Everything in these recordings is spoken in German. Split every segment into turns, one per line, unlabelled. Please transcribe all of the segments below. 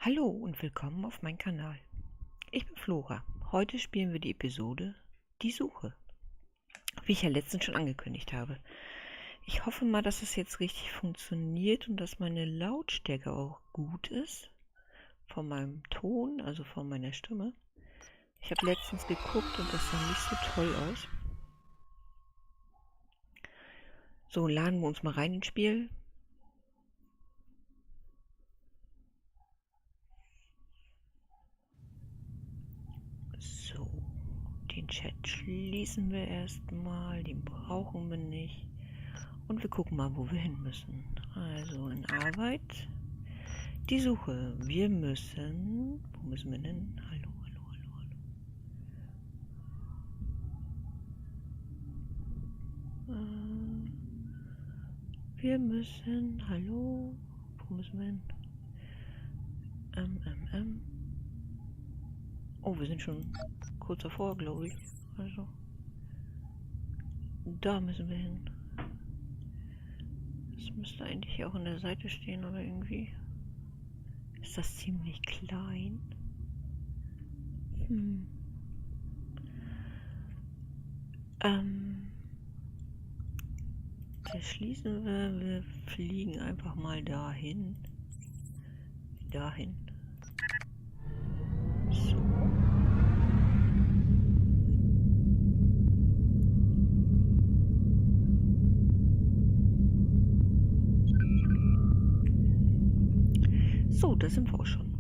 Hallo und willkommen auf meinem Kanal. Ich bin Flora. Heute spielen wir die Episode Die Suche, wie ich ja letztens schon angekündigt habe. Ich hoffe mal, dass es jetzt richtig funktioniert und dass meine Lautstärke auch gut ist. Von meinem Ton, also von meiner Stimme. Ich habe letztens geguckt und das sah nicht so toll aus. So, laden wir uns mal rein ins Spiel. So, den Chat schließen wir erstmal, den brauchen wir nicht. Und wir gucken mal, wo wir hin müssen. Also in Arbeit, die Suche. Wir müssen, wo müssen wir denn? Hallo. Wir müssen, hallo, wo müssen wir hin? Oh, wir sind schon kurz davor, glaube ich. Also, da müssen wir hin. Das müsste eigentlich hier auch an der Seite stehen, aber irgendwie ist das ziemlich klein. Das schließen wir. Wir fliegen einfach mal dahin. So. So, da sind wir auch schon.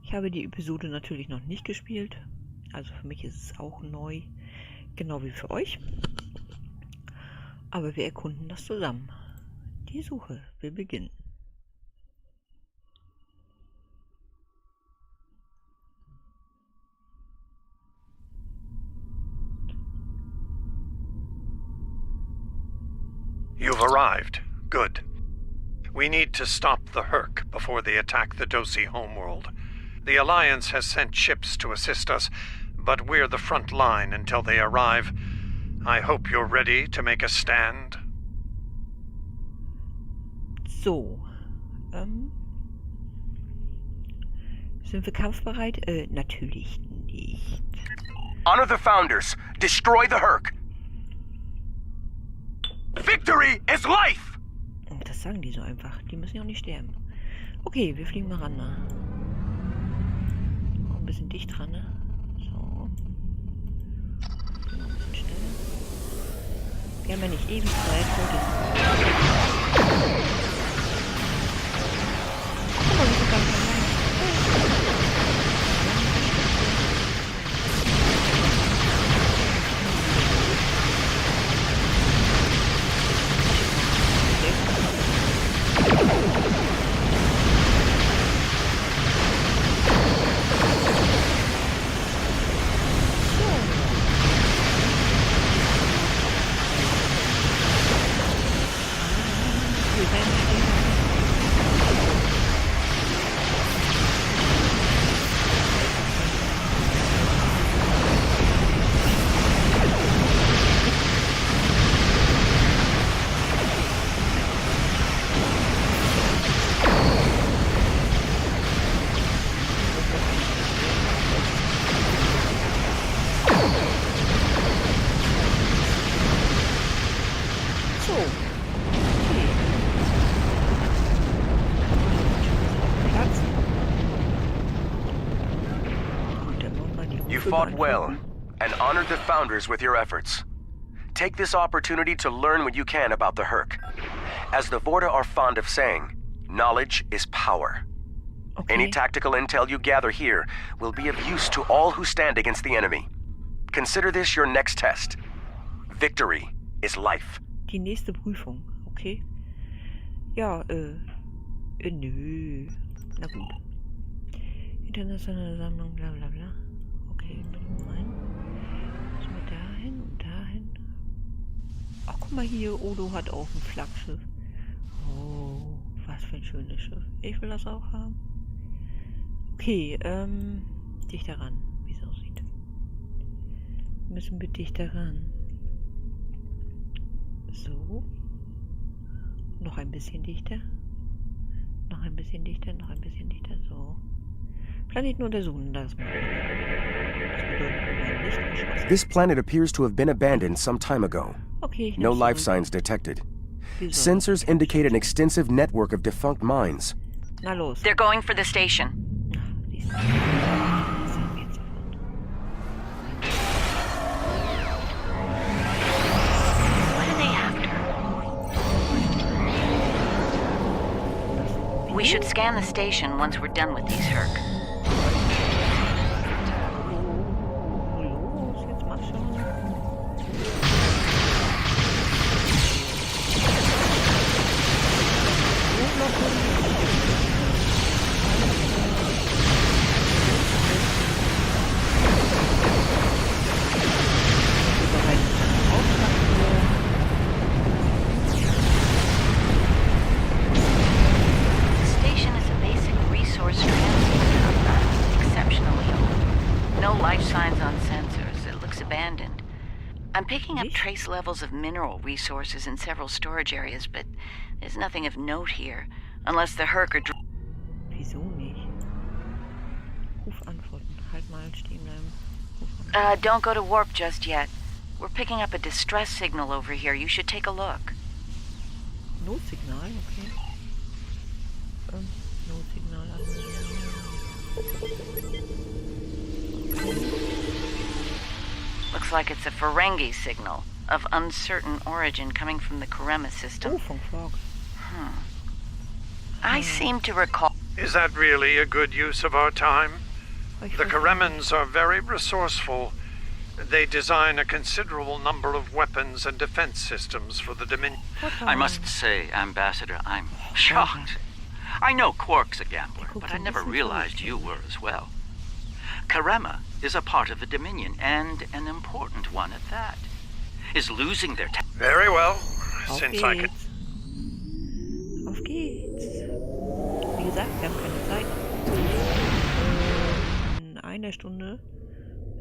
Ich habe die Episode natürlich noch nicht gespielt. Also für mich ist es auch neu. Genau wie für euch. Aber wir erkunden das zusammen. Die Suche. Wir beginnen.
You've arrived. Good. We need to stop the Herc before they attack the Dosi homeworld. The Alliance has sent ships to assist us, but we're the front line until they arrive. I hope you're ready to make a stand.
So. Sind wir kampfbereit? Natürlich nicht.
Honor the founders. Destroy the Herc. Victory is life!
Das sagen die so einfach. Die müssen ja auch nicht sterben. Okay, wir fliegen mal ran. Ne? Oh, ein bisschen dicht dran, ne? So. Ein bisschen schneller. Wir haben ja nicht ewig Zeit. Guck mal, wir sind ganz allein.
You fought well, and honored the founders with your efforts. Take this opportunity to learn what you can about the Herc. As the Vorta are fond of saying, knowledge is power.
Okay.
Any tactical intel you gather here will be of use to all who stand against the enemy. Consider this your next test. Victory is life.
Die nächste Prüfung, okay? Ja, nö. Na gut. Internationale Sammlung, bla bla bla. Okay, rein. Müssen wir dahin und dahin. Ach, guck mal hier, Odo hat auch ein Flaggschiff. Oh, was für ein schönes Schiff. Ich will das auch haben. Okay, dichter ran, wie es aussieht. Müssen wir dichter ran. So. Noch ein bisschen dichter. Noch ein bisschen dichter, noch ein bisschen dichter. So. Planeten untersuchen, das bedeutet, ein Licht geschossen.
This planet appears to have been abandoned some time ago.
Okay, ich
No
nehm's
life
zurück.
signs detected.
Wir sollen-
Sensors indicate an extensive network of defunct mines.
Na los.
They're going for the station.
Siehst du. Das sehen wir jetzt sofort.
What are they after? We should scan the station once we're done with these Herc.
Los, jetzt mal schauen.
The station is a basic resource transfer hub that's exceptionally old. No life signs on sensors. It looks abandoned. I'm picking up
Nicht?
trace levels of mineral resources in several storage areas, but there's nothing of note here. Unless the Herc are...
Wieso nicht? Ruf antworten. Halt mal stehen bleiben. Ruf antworten.
Don't go to warp just yet. We're picking up a distress signal over here. You should take a look.
Notsignal, okay. Notsignal
Looks like it's a Ferengi signal of uncertain origin coming from the Karema system.
Oh, von Quark.
I seem to recall...
Is that really a good use of our time?
Ich
The
weiß-
Karemans are very resourceful. They design a considerable number of weapons and defense systems for the Dominion.
I must say, Ambassador, I'm shocked. I know Quark's a gambler, but I never realized you were as well. Karema is a part of the Dominion, and an important one at that. Is losing their...
Very well,
Auf
since I can...
geht's. Auf geht's. Wie gesagt, wir haben keine Zeit. In einer Stunde,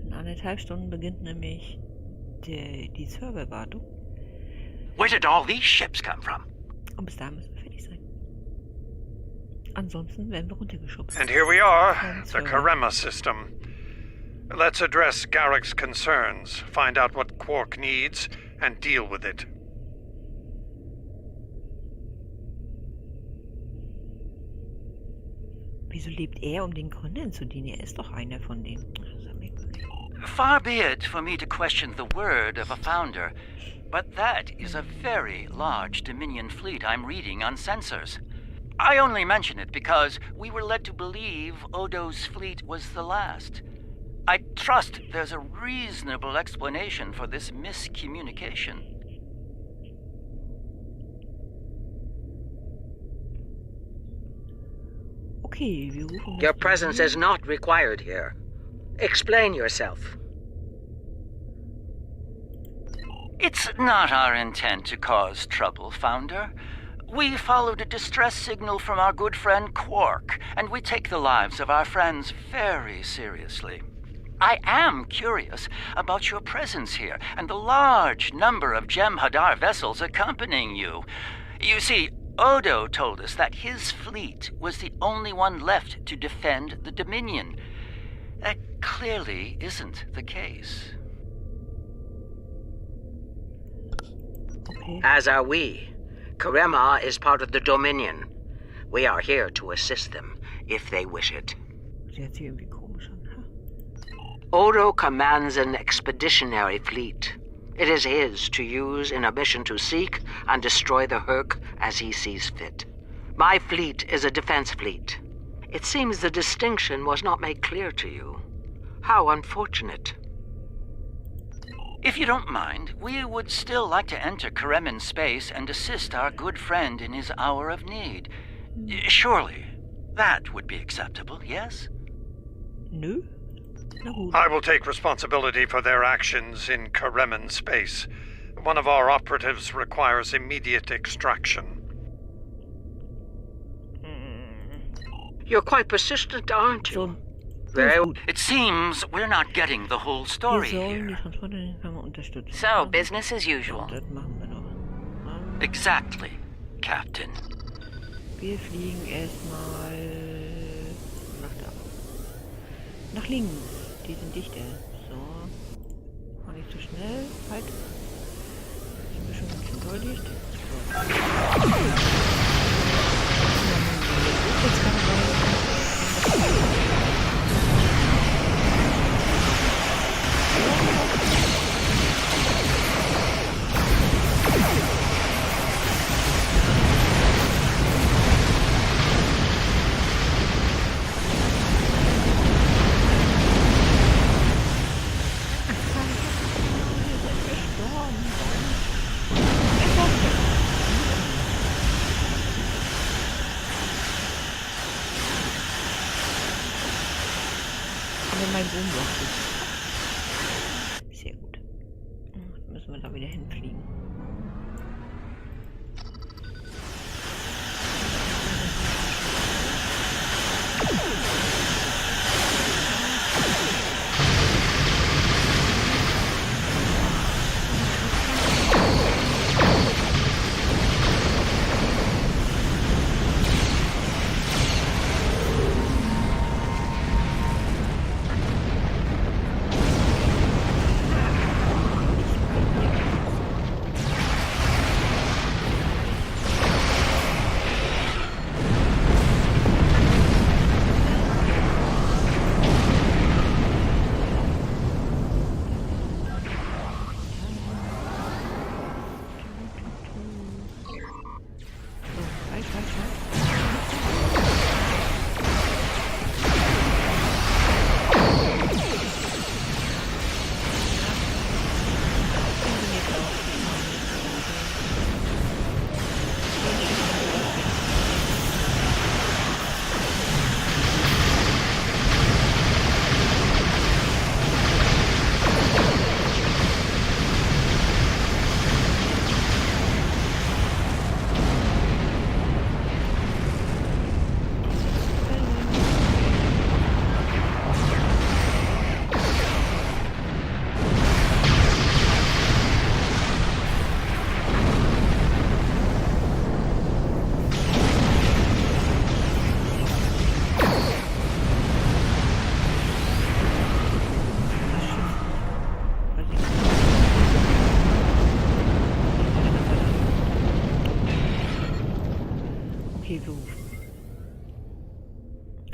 in 1,5 Stunden beginnt nämlich die Serverwartung.
Where did all these ships come from?
Und bis dahin müssen wir fertig sein. Ansonsten werden wir runtergeschubst.
And here we are,
Vom
the
Server.
Karema system. Let's address Garrick's concerns, find out what Quark needs, and deal with it.
Wieso lebt er, um den Gründern zu dienen? Er ist doch einer von denen. Ach, das ist ja merkwürdig.
Far be it for me to question the word of a founder, but that is a very large Dominion fleet I'm reading on sensors. I only mention it because we were led to believe Odo's fleet was the last. I trust there's a reasonable explanation for this miscommunication.
Okay, wir rufen...
Your
das
presence
an.
is not required here. Explain yourself.
It's not our intent to cause trouble, Founder. We followed a distress signal from our good friend Quark, and we take the lives of our friends very seriously. I am curious about your presence here and the large number of Jem'Hadar vessels accompanying you. You see, Odo told us that his fleet was the only one left to defend the Dominion. That clearly isn't the case.
Okay.
As are we. Karema is part of the Dominion. We are here to assist them, if they wish it.
Sie hört sich irgendwie komisch an. Ha?
Odo commands an expeditionary fleet. It is his to use in a mission to seek and destroy the Herc as he sees fit. My fleet is a defense fleet. It seems the distinction was not made clear to you. How unfortunate.
If you don't mind, we would still like to enter Karemin space and assist our good friend in his hour of need. Surely, that would be acceptable, yes?
Nö? Na gut.
I will take responsibility for their actions in Karemin space. One of our operatives requires immediate extraction.
You're quite persistent, aren't
So,
you? Very
gut.
It seems we're not getting the whole
Wir
story
sollen die
here.
Transporterempfänger unterstützen.
So, business as
Ja,
usual.
das machen wir doch.
Exactly, Captain.
Wir fliegen erstmal nach da. Nach links. Die sind dichter. So. War nicht zu schnell. Halt. Sind wir schon ein bisschen deutlich. So. Jetzt kann man mein Wohnblock ist. Sehr gut. Dann müssen wir da wieder hinfliegen.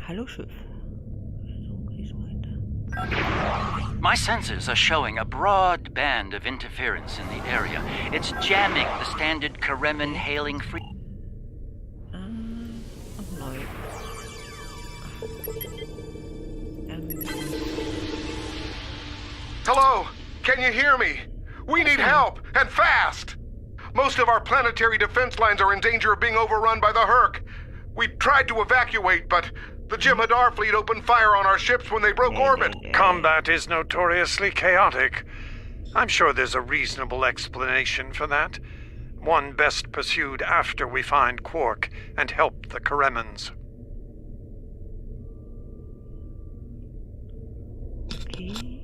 Hallo Schiff. So geht's weiter.
My sensors are showing a broad band of interference in the area. It's jamming the standard Karemen hailing free.
Neu.
Hello? Can you hear me? We need help, and fast! Most of our planetary defense lines are in danger of being overrun by the Herc. We tried to evacuate, but the Jem'Hadar fleet opened fire on our ships when they broke orbit.
Combat is notoriously chaotic. I'm sure there's a reasonable explanation for that. One best pursued after we find Quark and help the Karemans.
Okay.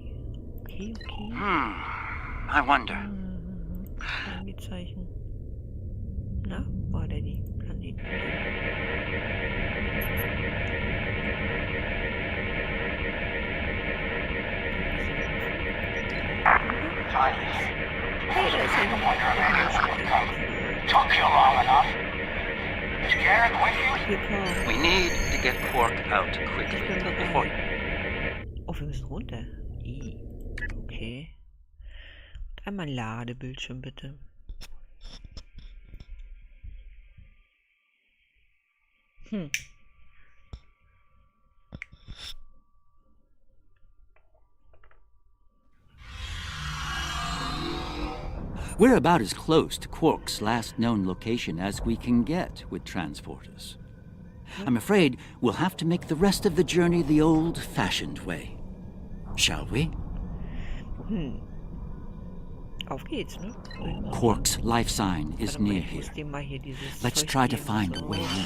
I wonder.
Fragezeichen. Na, war der die Planeten? Hey, da ist ja noch
Took you long enough. Is Garrett with you?
We need to get Quark out quickly before...
Oh, wir müssen runter. Okay. Einmal Ladebildschirm bitte.
We're about as close to Quark's last known location as we can get with transporters. I'm afraid we'll have to make the rest of the journey the old-fashioned way. Shall we?
Auf geht's, ne?
Quark's life sign is near here. Let's try to find a way in.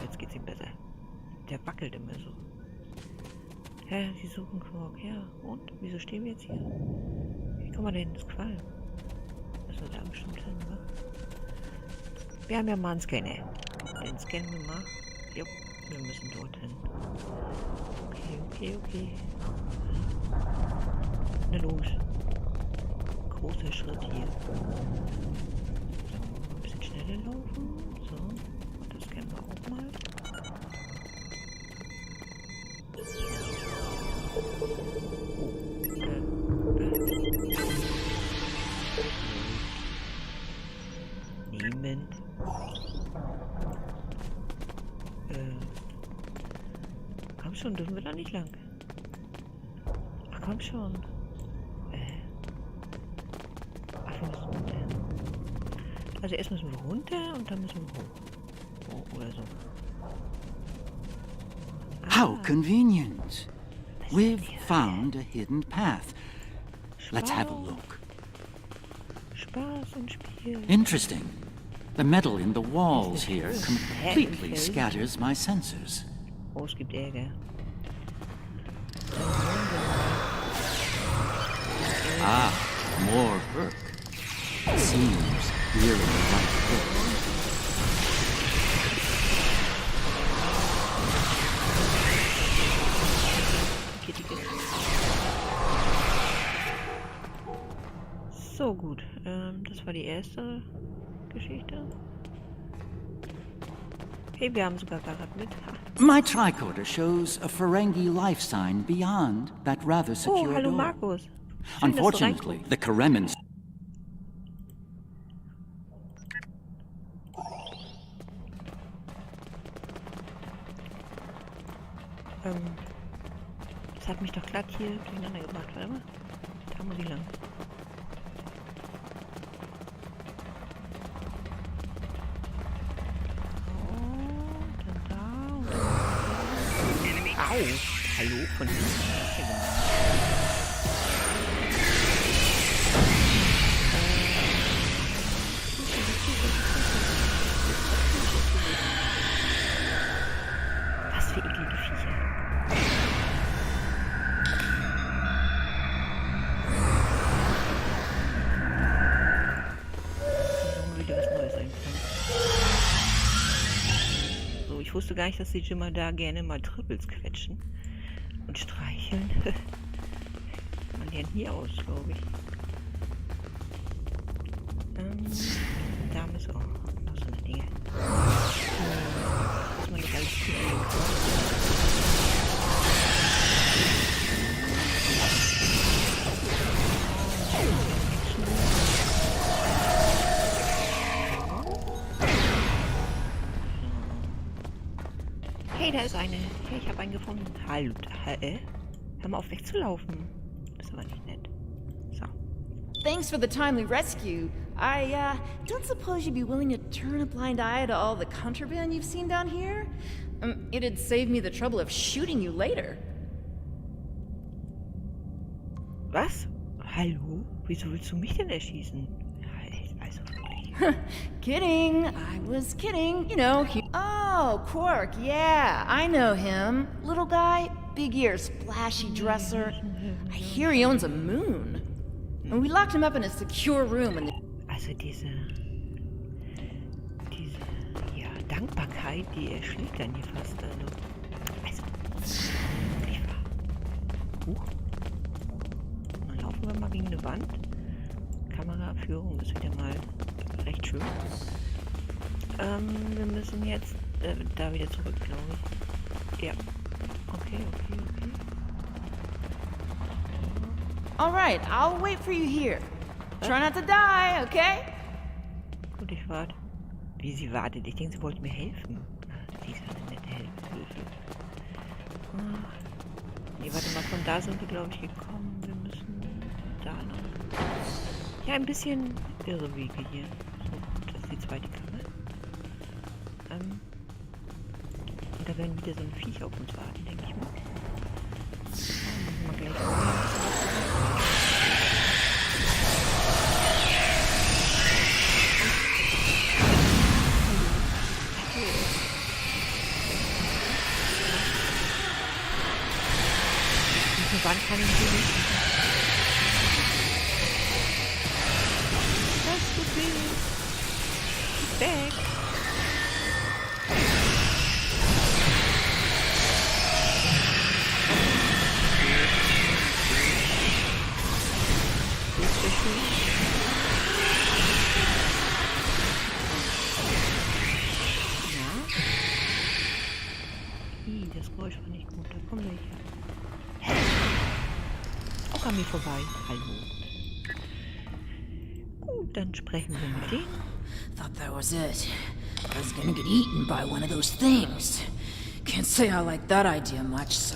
Jetzt geht's ihm besser. Der wackelt immer so. Ja, sie suchen Quark. Ja, und? Wieso stehen wir jetzt hier? Wie kommen wir denn ins Qualm? Müssen wir da bestimmt hin, wa? Wir haben ja mal einen Scanner. Den scannen wir mal. Jupp, wir müssen dorthin. Okay. Na los. Großer Schritt hier. So, ein bisschen schneller laufen. So, das scannen wir auch mal. Niemand. Komm schon, dürfen wir da nicht lang? Ach, komm schon. Ach, wir müssen runter. Also erst müssen wir runter und dann müssen wir hoch. Oh, oder so.
How convenient. We've found a hidden path. Let's have a look.
Spaß und Spiel.
Interesting. The metal in the walls here completely scatters my senses.
Oh, es gibt Ärger.
Ah, more work. Seems we're in the right place.
So gut, das war die erste Geschichte. Hey, wir haben sogar Fahrrad mit.
My tricorder shows a Ferengi life sign beyond that rather secure
Oh, hallo
door.
Markus. Schön,
Unfortunately, the Karemans...
Das hat mich doch glatt hier durcheinander gebracht, warte mal. Da muss ich lang. Au! Hallo, von hinten. Was für eklige Viecher. Wieder was Neues einfallen. So, ich wusste gar nicht, dass die Jimmer da gerne mal Triples quetschen und streicheln. Man lernt nie aus, glaube ich. Da ist auch noch so eine Dinge. Muss man nicht alles tun. Hey, da ist eine. Hey, ich habe einen gefunden. Hallo. Hör mal auf wegzulaufen. Das ist aber nicht nett. So.
Thanks for the timely rescue. I don't suppose you'd be willing to turn a blind eye to all the contraband you've seen down here? It'd save me the trouble of shooting you later.
Was? Hallo? Wieso willst du mich denn erschießen? Also wirklich.
Kidding. I was kidding. You know, Oh, Quark, yeah, I know him. Little guy, big ears, flashy dresser. I hear he owns a moon. And we locked him up in a secure room and...
Also diese ja, Dankbarkeit, die erschlägt dann hier fast. Also wirklich wahr. Huch. Dann laufen wir mal gegen eine Wand. Kameraführung ist wieder mal recht schön. Wir müssen jetzt da wieder zurück, glaube ich. Ja. Okay.
All right, I'll wait for you here. Try not to die, okay?
Gut, ich warte. Wie sie wartet? Ich denke, sie wollte mir helfen. Sie ist eine nette Hilfe. Nee, warte mal, von da sind wir, glaube ich, gekommen. Wir müssen da noch. Ja, ein bisschen irre Wege hier. So, das ist die zweite Kammer. Und da werden wieder so ein Viech auf uns warten, denke ich mal. Machen wir gleich mal. Diese Wand kann ich hier nicht. Das ist gut. Weg. Das Geräusch war nicht gut. Da kommen wir hier. Auch an mir vorbei. Hallo. Gut, dann sprechen wir mit denen.
Thought that was it. I was gonna get eaten by one of those things. Can't say I like that idea much, so,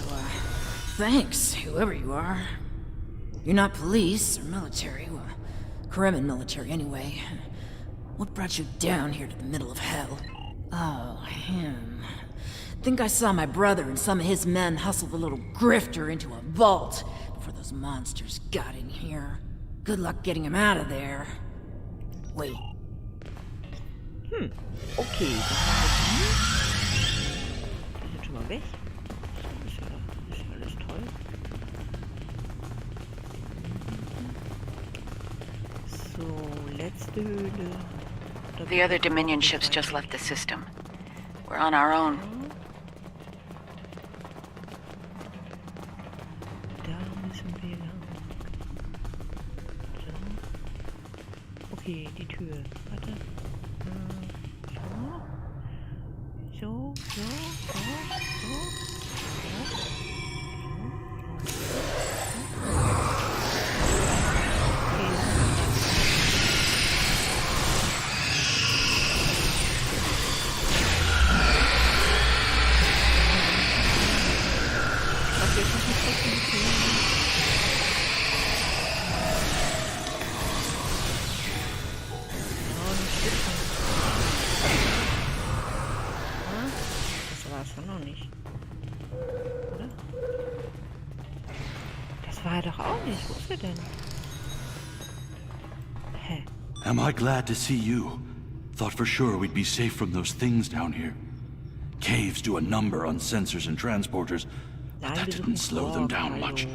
thanks, whoever you are. You're not police or military, well, Kremen military anyway. What brought you down here to the middle of hell? Oh, him. Think I saw my brother and some of his men hustle the little grifter into a vault before those monsters got in here. Good luck getting him out of there. Wait.
Okay, dann haben wir die. Die sind schon mal weg. Das ist ja alles toll. So, letzte Höhle.
The other Dominion ships just left the system. We're on our own.
Da müssen wir lang. So. Okay, die Tür. Warte. So. Das war's doch noch nicht. Oder? Das war er doch auch nicht. Wo ist er denn? Hä?
Am I glad to see you? Thought for sure we'd be safe from those things down here. Caves do a number on sensors and transporters, but that didn't slow them down much.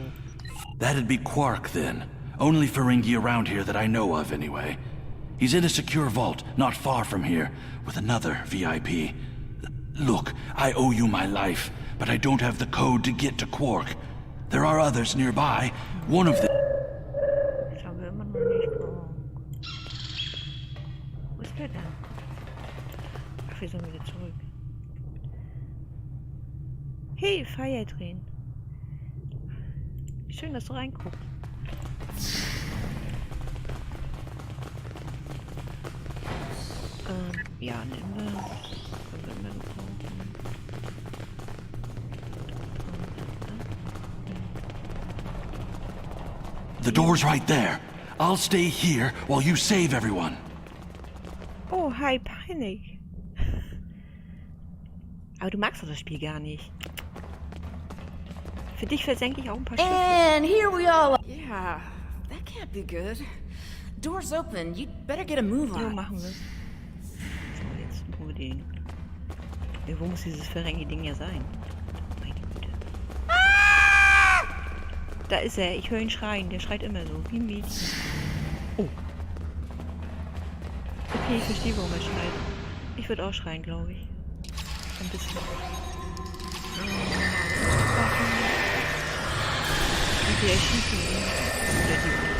That'd be Quark, then. Only Ferengi around here that I know of, anyway. He's in a secure vault, not far from here, with another VIP. Look, I owe you my life, but I don't have the code to get to Quark. There are others nearby. One of them...
Das haben wir immer noch nicht vor. Wo ist der denn? Ach, wir sollen wieder zurück. Hey, Feiertränen. Schön, dass du reinguckst. Ja, nehmen wir. Können wir gebrauchen.
The door's right there. I'll stay here while you save everyone.
Oh, hi, Panik. Aber du magst doch das Spiel gar nicht. Für dich versenke ich auch ein paar Schiffe.
And here we all are. Yeah, that can't be good. Door's open. You'd better get a move
Jo,
on.
machen wir. So, jetzt unbedingt. Ja, wo muss dieses Ferengi-Ding ja sein? Meine Güte. Da ist er. Ich höre ihn schreien. Der schreit immer so. Wie ein Mädchen. Oh. Okay, ich verstehe, warum er schreit. Ich würde auch schreien, glaube ich. Ein bisschen. Und die erschießen ihn. Oder die.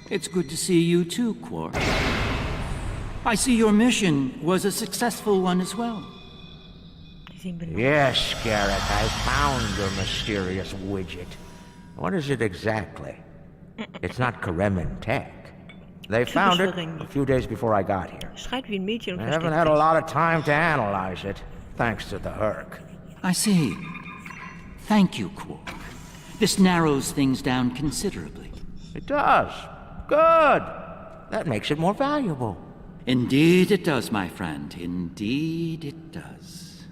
It's good to see you too, Quark. I see your mission was a successful one as well.
ihn benutzt.
Yes, Garrick, I found your mysterious widget. What is it exactly? It's not Karemin tech. They found it a few days before I got here.
Schreit wie ein Mädchen und
I haven't had a lot of time to analyze it, thanks to the Herc.
I see. Thank you, Quark. This narrows things down considerably.
It does. Good. That makes it more valuable.
Indeed it does, my friend. Indeed it does.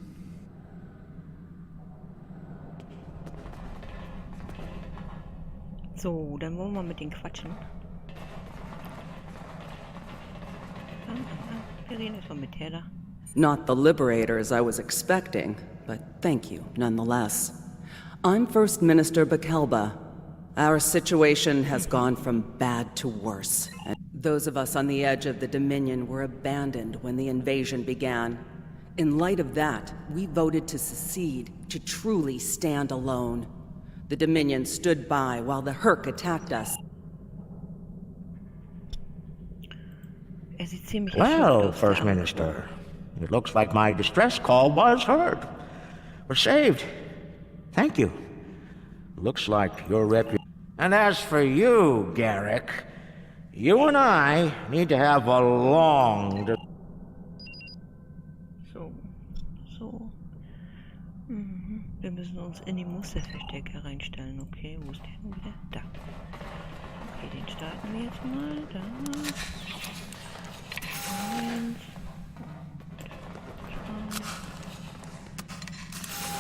So, dann wollen wir mit denen quatschen. Wir reden erstmal mit der da.
Not the liberators I was expecting, but thank you nonetheless. I'm First Minister Bakelba. Our situation has gone from bad to worse. And those of us on the edge of the Dominion were abandoned when the invasion began. In light of that, we voted to secede, to truly stand alone. The Dominion stood by while the Herc attacked us.
Well, First Minister, it looks like my distress call was heard. We're saved. Thank you. Looks like your reputation. And as for you, Garrick, you and I need to have a long...
So. Wir müssen uns in die Musterverstärker reinstellen. Okay, wo ist der denn wieder? Da. Okay, den starten wir jetzt mal. Da. 1.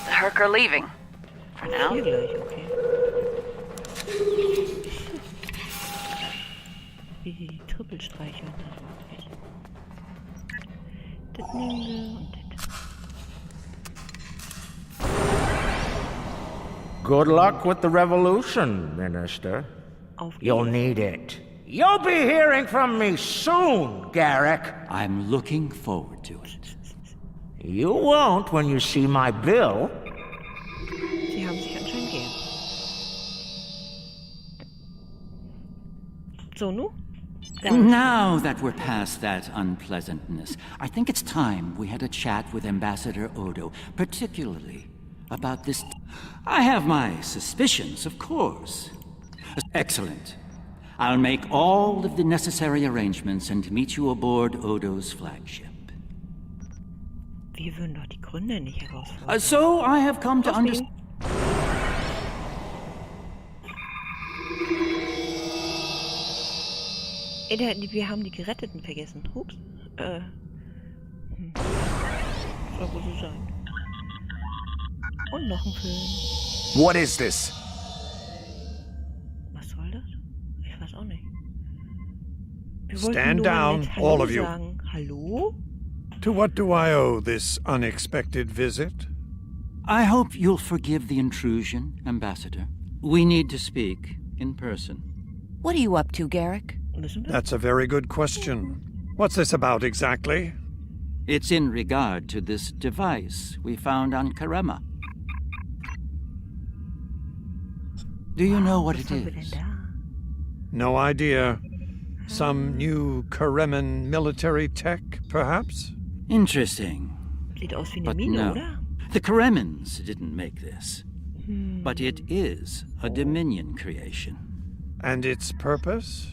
The Herc are leaving. For now.
Hier gleich, okay. Wie die Trippelstreiche und das. Das nehmen wir und das.
Good luck with the revolution, Minister. You'll need it. You'll be hearing from me soon, Garrick.
I'm looking forward to it.
You won't when you see my bill.
Sie haben sich anscheinend gern. So, nu?
Now that we're past that unpleasantness, I think it's time we had a chat with Ambassador Odo, particularly about this. I have my suspicions, of course. Excellent. I'll make all of the necessary arrangements and meet you aboard Odo's flagship.
Wir würden doch die Gründe nicht herausfinden.
So I have come to understand.
Wir haben die Geretteten vergessen. Ups. Soll wohl so sein. Und noch ein Film.
What is this?
Was soll das? Ich weiß auch nicht. Wir
Stand
nur
down,
nett Hallo
all of you.
Sagen. Hallo?
To what do I owe this unexpected visit?
I hope you'll forgive the intrusion, Ambassador. We need to speak in person.
What are you up to, Garrick?
That's a very good question. What's this about exactly?
It's in regard to this device we found on Karema. Do you know what it is?
No idea. Some new Karemin military tech, perhaps?
Interesting.
Sieht aus wie eine
But
Mine,
no.
oder?
The Karemans didn't make this. But it is a Dominion creation.
And its purpose?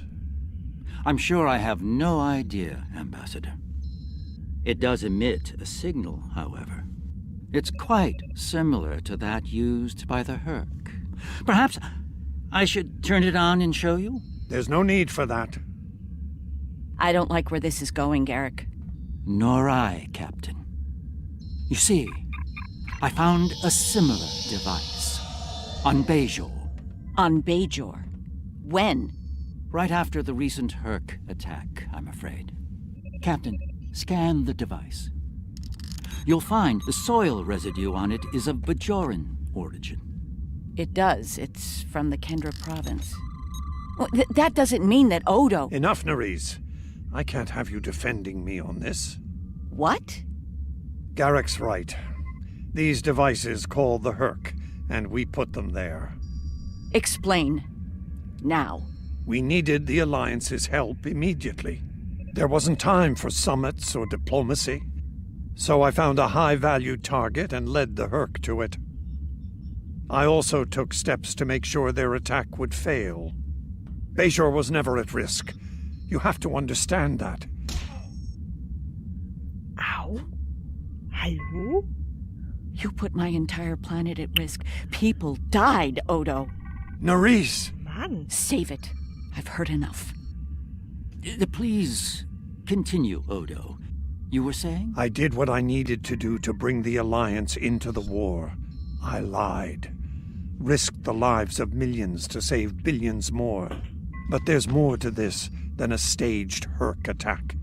I'm sure I have no idea, Ambassador. It does emit a signal, however. It's quite similar to that used by the Herc. Perhaps I should turn it on and show you?
There's no need for that.
I don't like where this is going, Garrick.
Nor I, Captain. You see, I found a similar device on Bajor.
On Bajor? When?
Right after the recent Herc attack, I'm afraid. Captain, scan the device. You'll find the soil residue on it is of Bajoran origin.
It does. It's from the Kendra province. Well, that doesn't mean that Odo...
Enough, Nerys. I can't have you defending me on this.
What?
Garrick's right. These devices called the Herc, and we put them there.
Explain. Now.
We needed the Alliance's help immediately. There wasn't time for summits or diplomacy. So I found a high-valued target and led the Herc to it. I also took steps to make sure their attack would fail. Bajor was never at risk. You have to understand that.
Ow. Hallo?
You put my entire planet at risk. People died, Odo.
Nerys!
Mann.
Save it. I've heard enough.
Please continue, Odo. You were saying?
I did what I needed to do to bring the Alliance into the war. I lied. Risked the lives of millions to save billions more. But there's more to this than a staged Herc attack.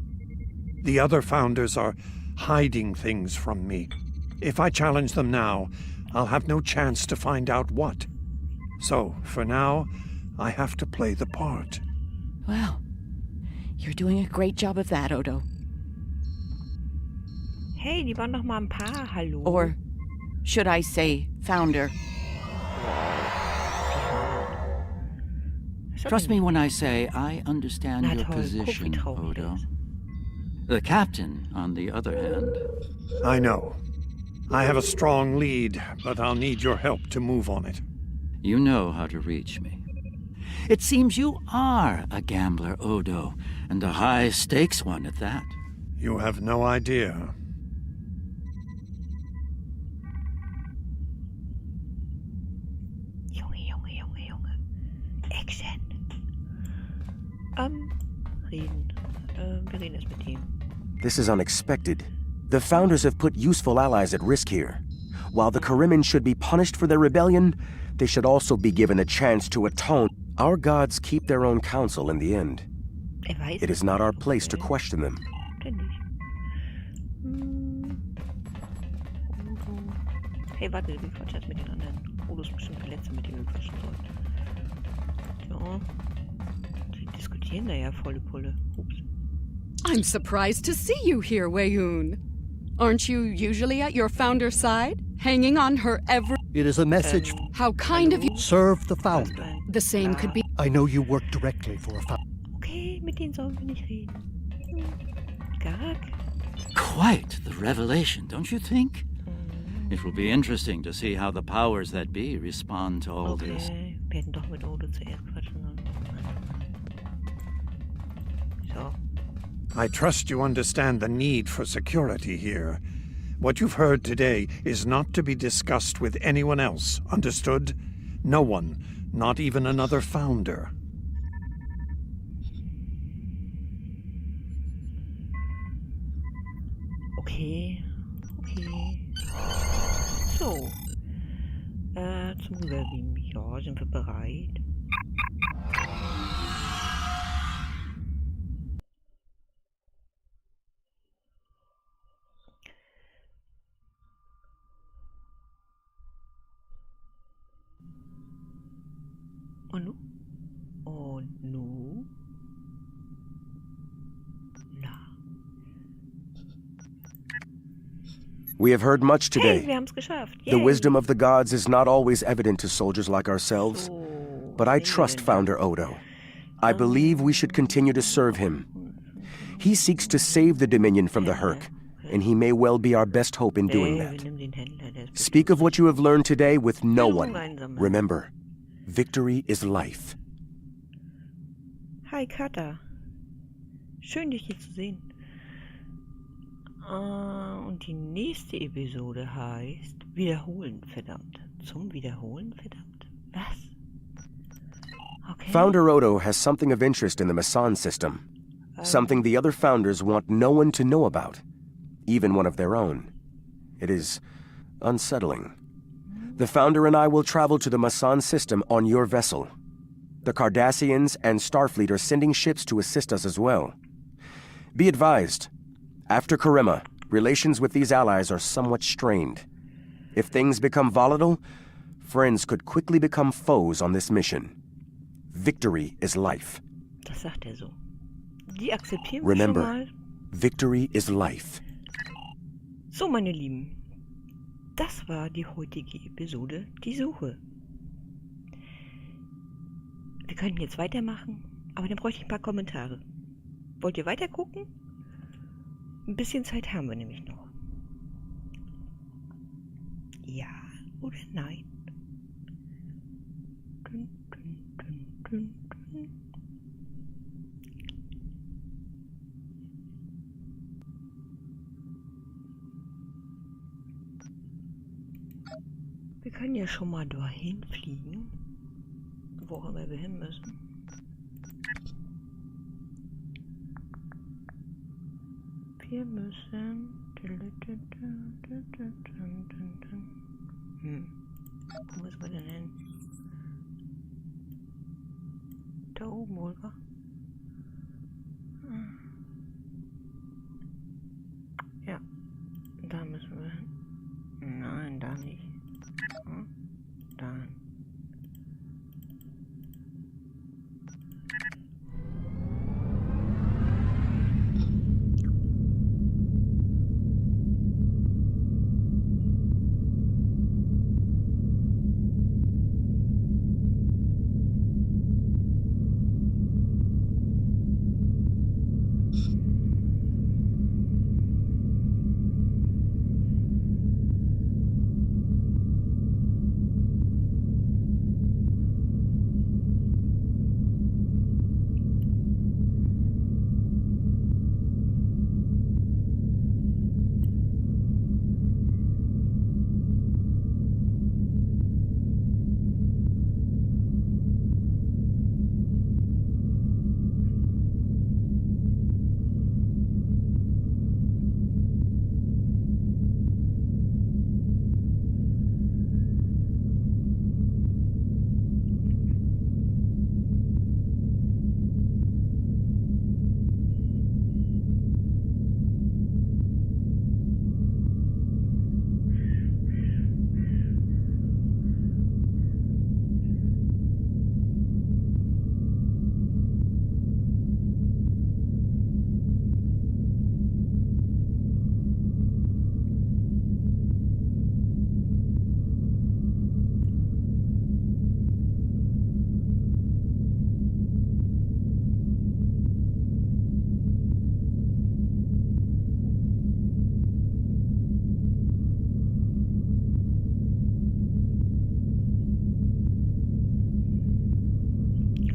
The other founders are hiding things from me. If I challenge them now, I'll have no chance to find out what. So, for now, I have to play the part.
Well, you're doing a great job of that, Odo.
Hey, die waren doch mal ein Paar, hallo?
Or should I say, founder?
Trust me when I say I understand your position, Odo. The captain, on the other hand...
I know. I have a strong lead, but I'll need your help to move on it.
You know how to reach me. It seems you are a gambler, Odo, and a high-stakes one at that.
You have no idea.
Junge. Action. Reden. Wir reden erst mit ihm.
This is unexpected. The Founders have put useful allies at risk here. While the Karimin should be punished for their rebellion, they should also be given a chance to atone. Our gods keep their own counsel in the end. It is not our place to question them.
Hey, warte, wie quatsch jetzt mit den anderen? Odo ist bestimmt der Letzte, mit dem wir quatschen sollen. So. Die diskutieren da ja volle Pulle. Ups.
I'm surprised to see you here, Weyoun. Aren't you usually at your founder's side, hanging on her every...
It is a message.
How kind of you...
Serve the founder.
The same could be...
I know you work directly for a founder.
Okay, mit denen sollen wir nicht reden. Garak?
Quite the revelation, don't you think? It will be interesting to see how the powers that be respond to all this.
Wir hätten doch mit Odo zuerst quatschen sollen. So.
I trust you understand the need for security here. What you've heard today is not to be discussed with anyone else, understood? No one, not even another founder.
Okay. So. Zum Rüberbeamen. Ja, sind wir bereit? Und nu? Na.
We have heard much today.
Hey, wir haben's geschafft. Yay.
The wisdom of the gods is not always evident to soldiers like ourselves, but I trust Founder Odo. I believe we should continue to serve him. He seeks to save the Dominion from the Herc, and he may well be our best hope in doing that. Speak of what you have learned today with no one. Remember, victory is life.
Hi, Kata. Schön, dich hier zu sehen. Und die nächste Episode heißt Wiederholen, verdammt. Zum Wiederholen, verdammt. Was? Okay.
Founder Odo has something of interest in the Masan system. Something the other founders want no one to know about. Even one of their own. It is unsettling. The Founder and I will travel to the Masan system on your vessel. The Cardassians and Starfleet are sending ships to assist us as well. Be advised, after Karima, relations with these allies are somewhat strained. If things become volatile, friends could quickly become foes on this mission. Victory is life.
Das sagt er so. Die akzeptieren wir
Remember,
schon mal.
Victory is life.
So, meine Lieben. Das war die heutige Episode, die Suche. Wir könnten jetzt weitermachen, aber dann bräuchte ich ein paar Kommentare. Wollt ihr weitergucken? Ein bisschen Zeit haben wir nämlich noch. Ja oder nein? Wir können ja schon mal dahin fliegen, wo auch immer wir hin müssen. Wir müssen... Wo müssen wir denn hin? Da oben wohl, wa? Ja, da müssen wir hin. Nein, da nicht. Da.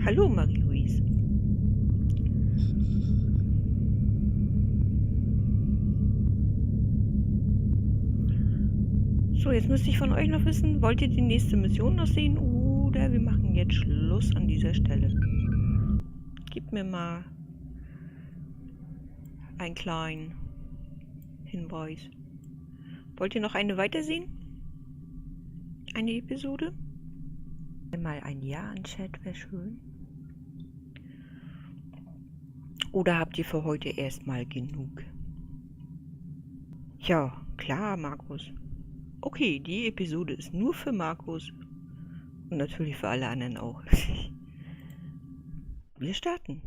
Hallo Marie-Louise. So, jetzt müsste ich von euch noch wissen, wollt ihr die nächste Mission noch sehen oder wir machen jetzt Schluss an dieser Stelle. Gebt mir mal einen kleinen Hinweis. Wollt ihr noch eine weitersehen? Eine Episode? Mal ein Ja in Chat wäre schön. Oder habt ihr für heute erstmal genug? Ja, klar, Markus. Okay, die Episode ist nur für Markus. Und natürlich für alle anderen auch. Wir starten.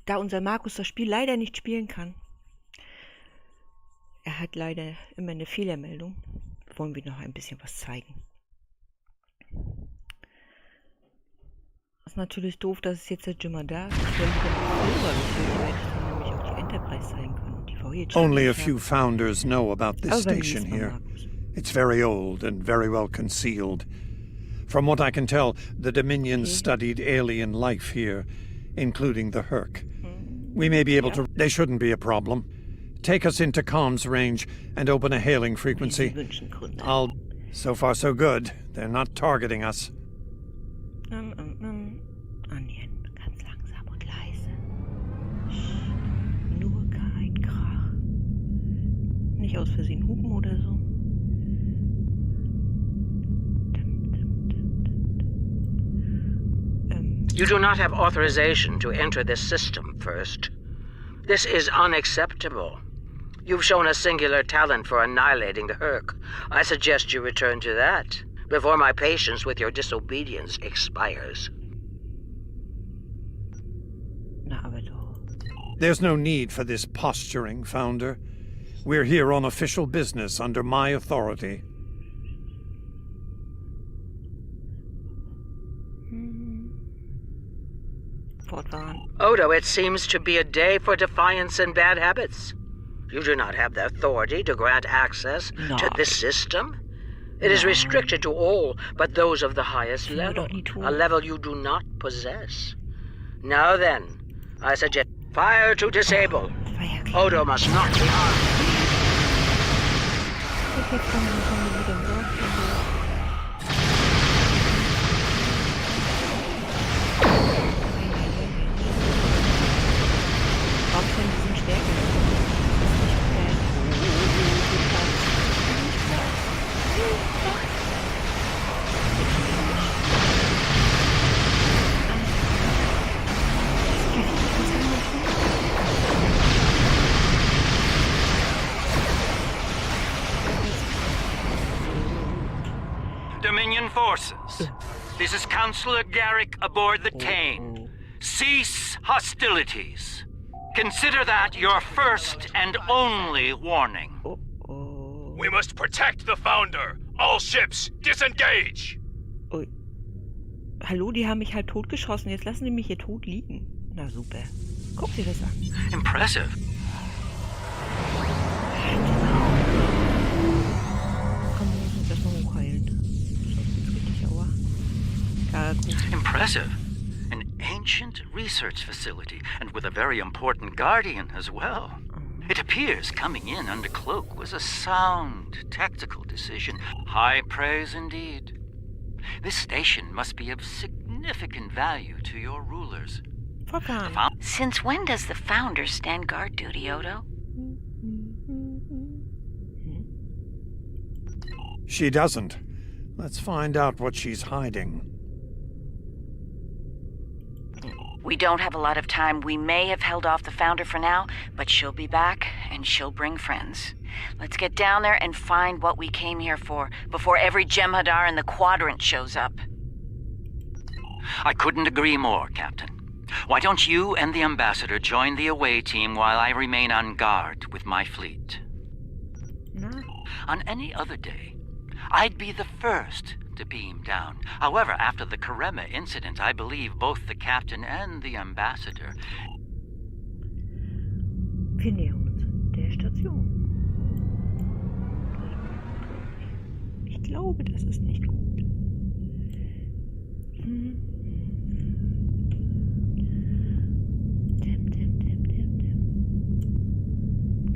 Da unser Markus das Spiel leider nicht spielen kann, er hat leider immer eine Fehlermeldung, wollen wir noch ein bisschen was zeigen. Das ist natürlich doof, dass es jetzt der Jimmer da ist. Ich wollte nämlich auch die Enterprise zeigen können. Die Voyager.
Only a few founders know about this station here. It's very old and very well concealed. From what I can tell, the Dominions studied alien life here, including the Herc. We may be able to... They shouldn't be a problem. Take us into comms range and open a hailing frequency. I'll... So far so good. They're not targeting us.
Annähern, ganz langsam und leise. Nur kein Krach. Nicht aus Versehen hupen oder so.
You do not have authorization to enter this system first. This is unacceptable. You've shown a singular talent for annihilating the Herc. I suggest you return to that before my patience with your disobedience expires.
Na, aber doch.
There's no need for this posturing, Founder. We're here on official business under my authority.
Odo, it seems to be a day for defiance and bad habits. You do not have the authority to grant access to this system. It is restricted to all but those of the highest level, a level you do not possess. Now then, I suggest fire to disable. Odo must not be harmed.
Dominion forces. This is Counselor Garrick aboard the Tane. Cease hostilities. Consider that your first and only warning.
We must protect the Founder. All ships, disengage!
Ui. Hallo, die haben mich halb totgeschossen. Jetzt lassen die mich hier tot liegen. Na super. Guck dir das an.
Impressive.
Komm, wir müssen uns erstmal hochheilen. Sonst richtig aua.
Impressive. An ancient research facility, and with a very important guardian as well. It appears coming in under cloak was a sound, tactical decision. High praise indeed. This station must be of significant value to your rulers.
Since when does the Founder stand guard duty, Odo?
She doesn't. Let's find out what she's hiding.
We don't have a lot of time. We may have held off the Founder for now, but she'll be back, and she'll bring friends. Let's get down there and find what we came here for, before every Jem'Hadar in the Quadrant shows up.
I couldn't agree more, Captain. Why don't you and the Ambassador join the away team while I remain on guard with my fleet? On any other day, I'd be the first to beam down. However, after the Karema incident, I believe both the Captain and the Ambassador...
Wir nähern uns der Station. Ich glaube, das ist nicht gut.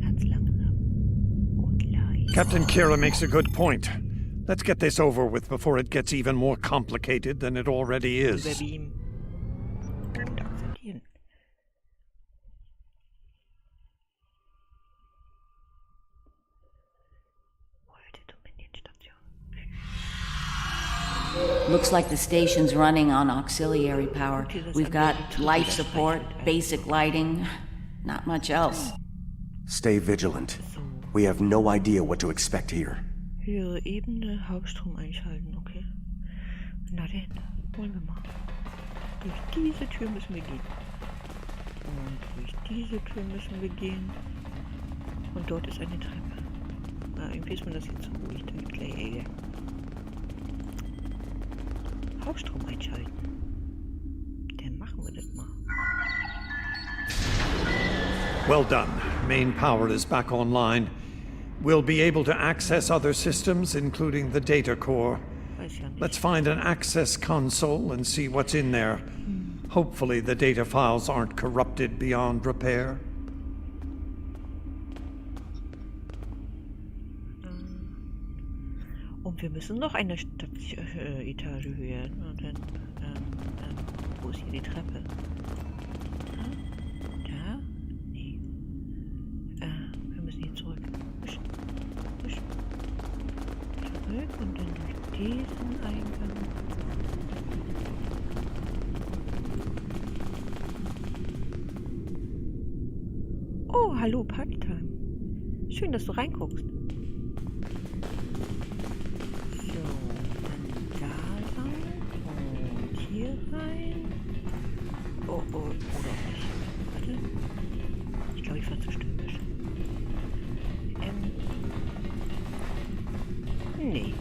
Ganz langsam und leise.
Captain Kira makes a good point. Let's get this over with before it gets even more complicated than it already is.
Looks like the station's running on auxiliary power. We've got life support, basic lighting, not much else.
Stay vigilant. We have no idea what to expect here.
Höhere Ebene, Hauptstrom einschalten, okay. Na denn, wollen wir mal. Durch diese Tür müssen wir gehen. Und durch diese Tür müssen wir gehen. Und dort ist eine Treppe. Na, irgendwie ist mir das jetzt so ruhig, da gibt gleich Ärger. Hauptstrom einschalten. Dann machen wir das mal.
Well done. Main power is back online. We'll be able to access other systems, including the data core. Let's find an access console and see what's in there. Hopefully the data files aren't corrupted beyond repair.
Und wir müssen noch eine Etage höher. Und dann, wo ist hier die Treppe? Da? Nee. Wir müssen hier zurück. Zurück und dann durch diesen Eingang. Oh, hallo, Partytime. Schön, dass du reinguckst. So, dann oder auch nicht. Warte. Ich glaube, ich war zu stürmisch. Nee.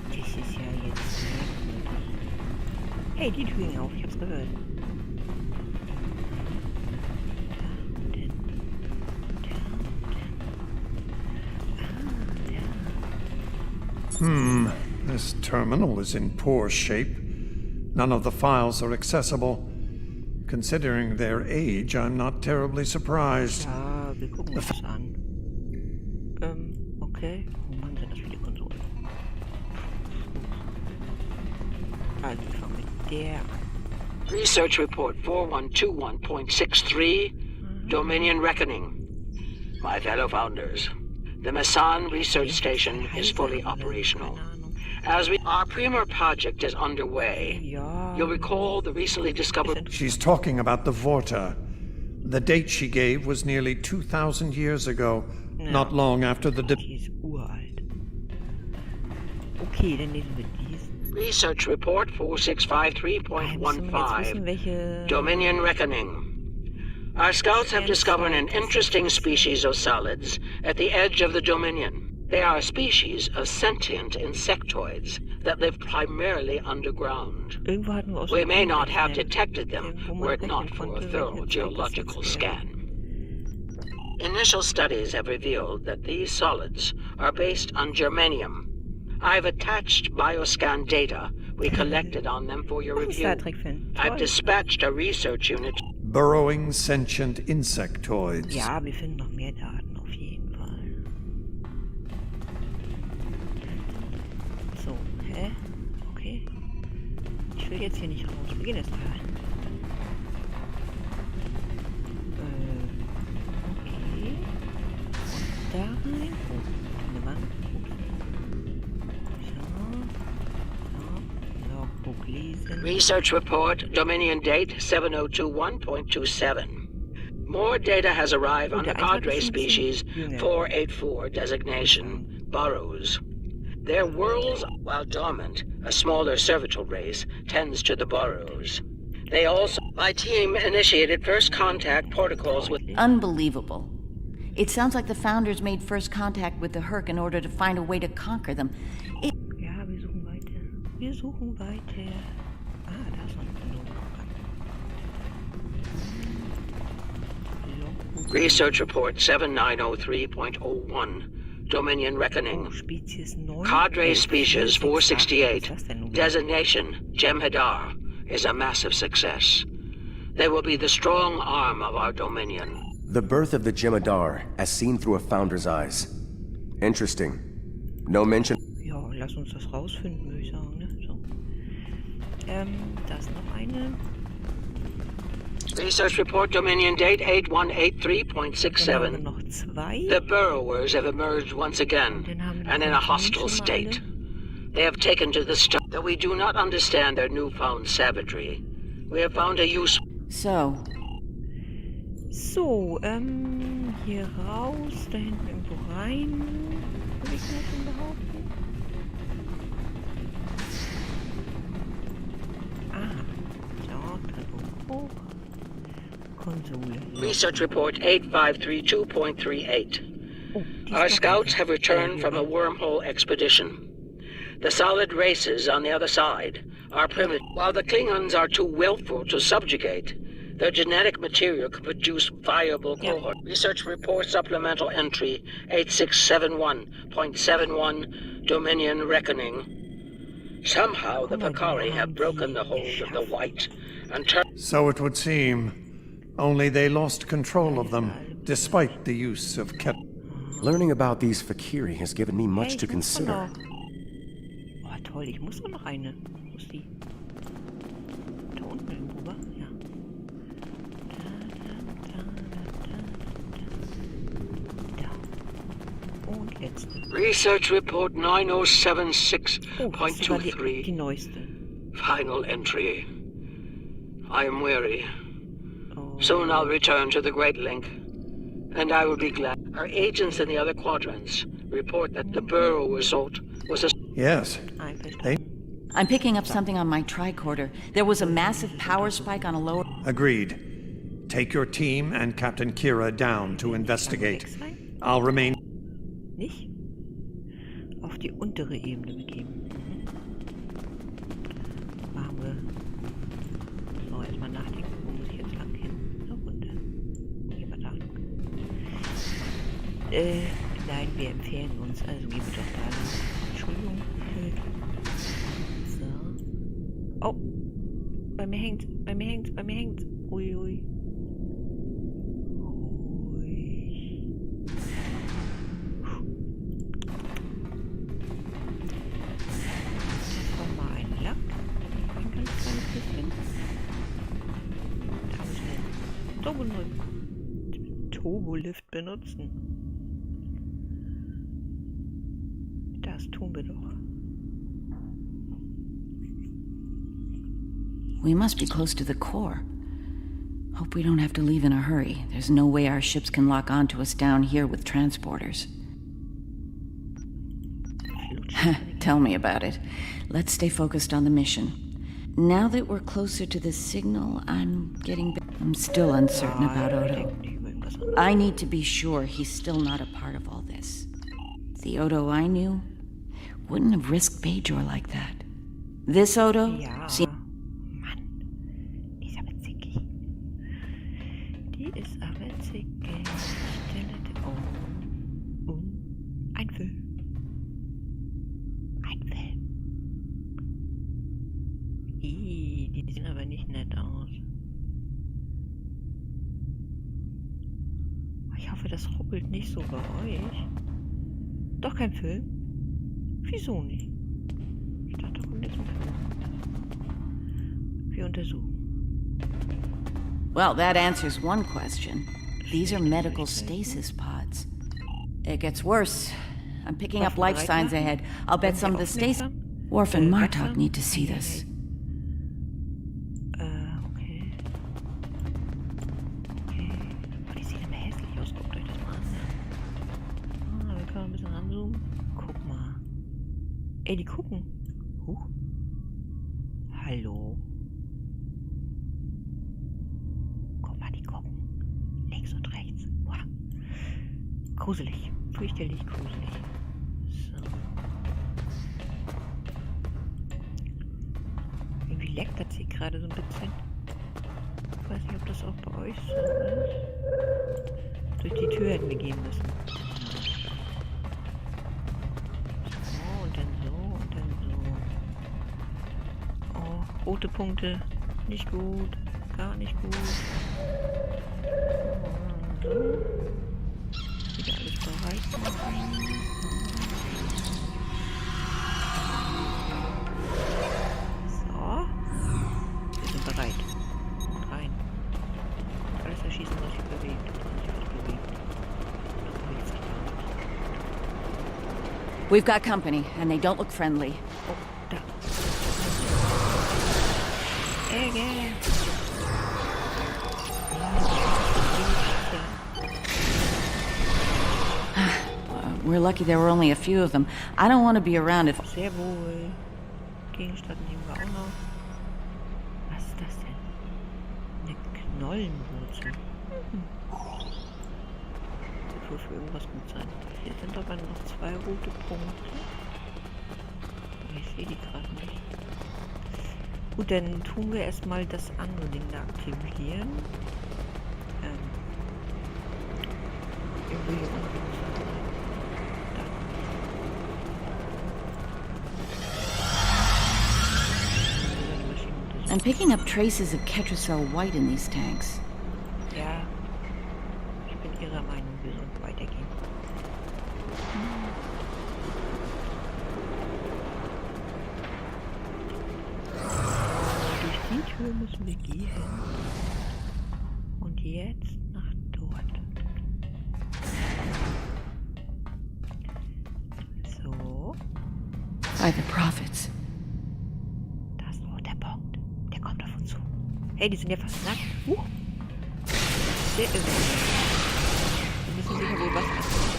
Das ist ja jetzt merkwürdig. Hey, die Tür ging auf, ich hab's gehört.
This terminal is in poor shape. None of the files are accessible. Considering their age, I'm not terribly surprised.
Ja, wir gucken uns das an. Okay. Oh Mann, sind das viele Konsolen. Also, wir fangen mit der an.
Research Report 4121.63, Dominion Reckoning. My fellow founders, the Masan Research Station is fully operational. Our premier project is underway. You'll recall the recently discovered...
She's talking about the Vorta. The date she gave was nearly 2,000 years ago, not long after the...
She's uralt. Okay, dann lesen wir diesen.
Research Report 4653.15, Dominion Reckoning. Our scouts have discovered an interesting species of solids at the edge of the Dominion. They are a species of sentient insectoids that live primarily underground. We may not have detected them were it not for a thorough geological scan. Initial studies have revealed that these solids are based on germanium. I've attached bioscan data we collected on them for your review. I've dispatched a research unit.
Burrowing sentient insectoids.
Ja, wir finden noch mehr Daten auf jeden Fall. So, hä? Okay. Ich will jetzt hier nicht raus. Wir gehen jetzt da rein. Okay. Und da rein. Oh, eine Wand.
Research report, Dominion date 7021.27. More data has arrived on the cadre species 484 designation, burrows. Their worlds, while dormant, a smaller cervical race, tends to the burrows. They also... My team initiated first contact protocols with...
Unbelievable. It sounds like the Founders made first contact with the Herc in order to find a way to conquer them.
Ja, wir suchen weiter. Wir suchen weiter. Ah, da ist noch ein Log.
Research report 7903.01. Dominion Reckoning. Cadre Species 468. Designation Jem'Hadar is a massive success. They will be the strong arm of our Dominion.
The birth of the Jem'Hadar as seen through a founder's eyes. Interesting. No mention...
Ja, lass uns das rausfinden, würde ich sagen, ne? So. Da ist noch eine.
Research report Dominion date 8183.67.
Noch zwei.
The burrowers have emerged once again, and in a hostile state. They have taken to the stuff that we do not understand their newfound savagery. We have found a use...
So,
hier raus, da hinten irgendwo rein, würde ich mal schon behaupten. Ah, so, Treppe hoch. Konsole.
Research report 8532.38. Our scouts have returned from a wormhole expedition. The solid races on the other side are primitive. While the Klingons are too willful to subjugate, their genetic material could produce viable cohort. Research report supplemental entry 8671.71 Dominion Reckoning. Somehow the Vakari have broken the hold of the White and turned...
So it would seem. Only they lost control of them, despite the use of
Learning about these Fakiri has given me much to consider.
Oh, toll, ich muss auch noch eine. Wo ist die? Da unten irgendwo, wa? Ja. Da. Und letzte.
Research report 9076.23.
Die neueste.
Final entry. I am weary. Soon I'll return to the Great Link, and I will be glad. Our agents in the other quadrants report that the burrow result was a...
Yes.
I'm picking up something on my tricorder. There was a massive power spike on a lower...
Agreed. Take your team and Captain Kira down to investigate. I'll remain...
Nicht? Auf die untere Ebene begeben. Machen wir. So, erstmal nachdenken, wo muss ich jetzt lang hin? Na, runter. Gehen wir da. Nein, wir empfehlen uns, also gehen wir doch da lang. Entschuldigung. So. Oh! Bei mir hängt's. Ui, ui. Turbolift benutzen. Das tun wir doch.
We must be close to the core. Hope we don't have to leave in a hurry. There's no way our ships can lock onto us down here with transporters. Tell me about it. Let's stay focused on the mission. Now that we're closer to the signal, I'm still uncertain about Odo. I need to be sure he's still not a part of all this. The Odo I knew wouldn't have risked Bajor like that. This Odo?
Ja. Mann. Die ist aber zickig. Oh. Ein Film. Die sehen aber nicht nett aus. Ich hoffe, das ruckelt nicht so bei euch. Doch kein Film? Wieso nicht? Ich dachte, kommt jetzt ein Film. Wir untersuchen.
Well, that answers one question. These are medical stasis pods. It gets worse. I'm picking up life signs ahead. I'll bet some of the stasis... Worf and Martok need to see this.
Okay. Oh, die sieht immer hässlich aus. Guckt euch das mal an. Wir können ein bisschen ranzoomen. Guck mal. Ey, die gucken. Huch. Hallo. Guck mal, die gucken. Links und rechts. Wow. Gruselig. Fürchterlich gruselig. So. Irgendwie leckt das hier gerade so ein bisschen. Ich weiß nicht, ob das auch bei euch so ist. Durch die Tür hätten wir gehen müssen. So, und dann so, und dann so. Oh, rote Punkte. Nicht gut. Gar nicht gut. So. Wieder alles bereit machen. So. Wir sind bereit. Rein. Alles erschießen, was sich bewegt.
We've got company, and they don't look friendly.
Oh, da. Ege.
We're lucky there were only a few of them. I don't want to be around if...
Sehr wohl. Gegenstand nehmen wir auch noch. Was ist das denn? Eine Knollenwurzel. Das wird für irgendwas gut sein. Hier sind aber noch 2 rote Punkte. Ich sehe die gerade nicht. Gut, dann tun wir erstmal das andere Ding da aktivieren. Irgendwo hier unten.
I'm picking up traces of Ketracel White in these tanks.
Ja, ich bin Ihrer Meinung, wir sollten weitergehen. Durch die Tür müssen wir gehen. Und jetzt nach dort. So.
By the prophets.
Hey, die sind ja fast nackt. Sehr irre. Wir müssen sicher wohl was essen.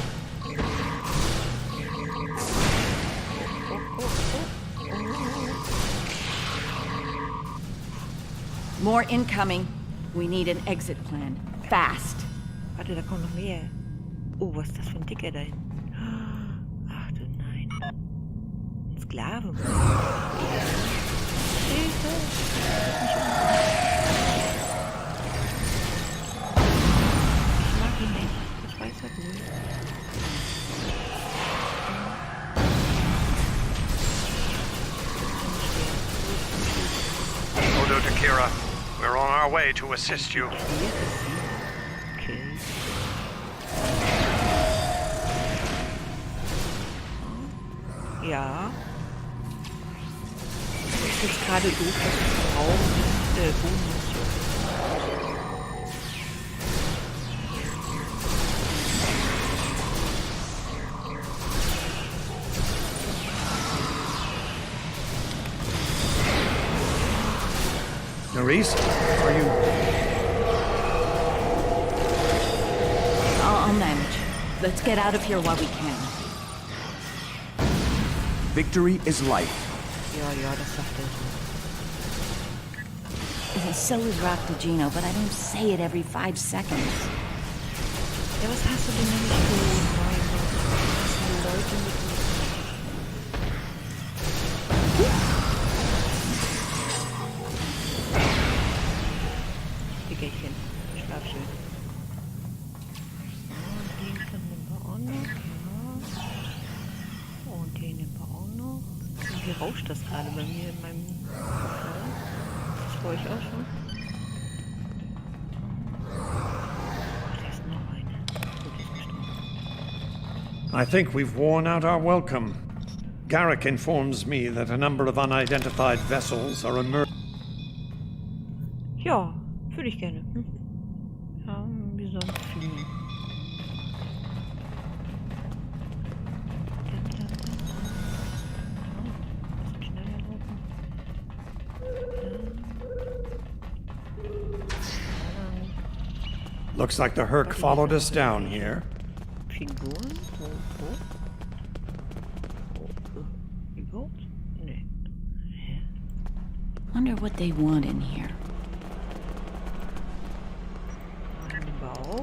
More incoming. We need an exit plan. Fast.
Warte, da kommt noch mehr. Oh, was ist das für ein Dicker da hinten? Ach du nein. Ein Sklave. Hilfe! Ich mag ihn nicht. Ich weiß das nicht.
Odo to Kira, we're on our way to assist you.
Okay. Ja. Das ist gerade doof, dass ich im Raum Bodenmission.
Nerys, are you...
I'll manage. Let's get out of here while we can.
Victory is life.
Ja, das sagt er so.
So is Roctagino, but I don't say it every 5 seconds.
Ja, was hast du denn nicht für Leute mit Dickerchen, Schlafschön. Und den nehmen wir auch noch, ja. Und den nehmen wir auch noch. Und hier rauscht das gerade bei mir in meinem... Das war ich auch schon.
I think we've worn out our welcome. Garrick informs me that a number of unidentified vessels are emerging.
Ja, würde ich gerne. Ja, wir sollen fliegen.
Looks like the Herc followed us down here.
Figuren? Nee. Hä?
Wonder what they want in here.
Bauch,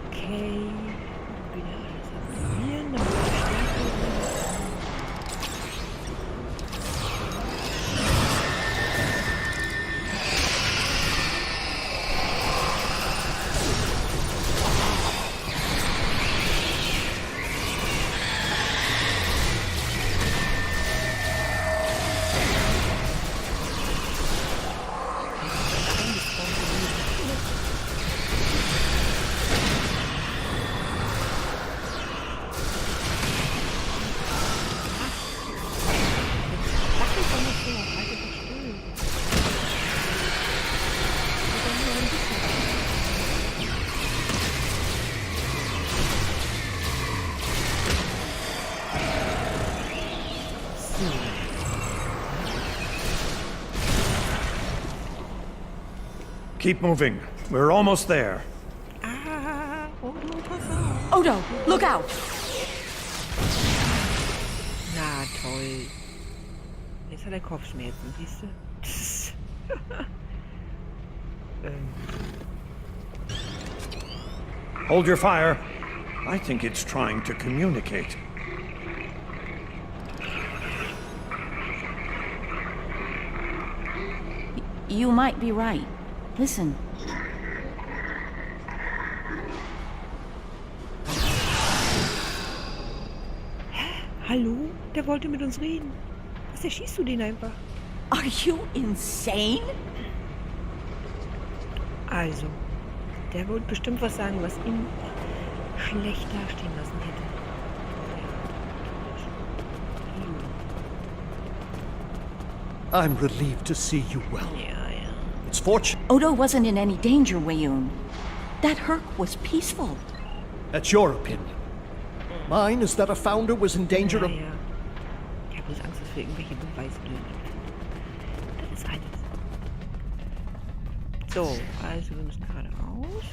okay. Wieder alles aktivieren, damit wir stärker sind.
Keep moving. We're almost there.
Odo, look out!
Na toll. Jetzt hat er Kopfschmerzen, siehst du?
Hold your fire. I think it's trying to communicate.
You might be right. Listen.
Hallo? Der wollte mit uns reden. Was erschießt du den einfach?
Are you insane?
Also, der wollte bestimmt was sagen, was ihn schlecht dastehen lassen hätte.
I'm relieved to see you well.
Ja.
It's fortunate.
Odo wasn't in any danger, Weyoun. That Herc was peaceful.
That's your opinion. Mine is that a founder was in danger of...
Ja. Ich habe bloß Angst, dass wir irgendwelche Beweise lösen. Das ist alles. So, also wir müssen geradeaus.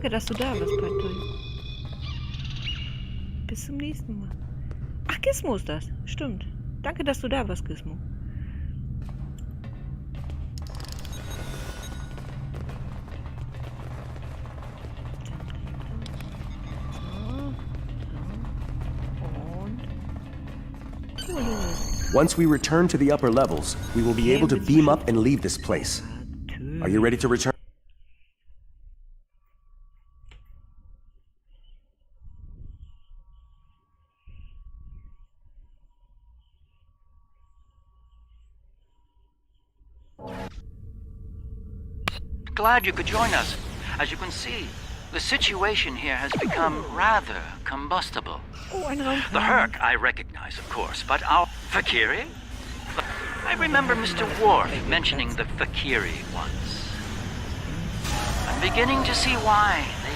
Danke, dass du da warst, Partei. Bis zum nächsten Mal. Ach, Gizmo ist das. Stimmt. Danke, dass du da warst, Gizmo.
Once we return to the upper levels, we will be able to beam up and leave this place. Are you ready to return?
Glad you could join us. As you can see, the situation here has become rather combustible. The Herc I recognize, of course, but our Fakiri? I remember Mr. Worf mentioning the Fakiri once. I'm beginning to see why they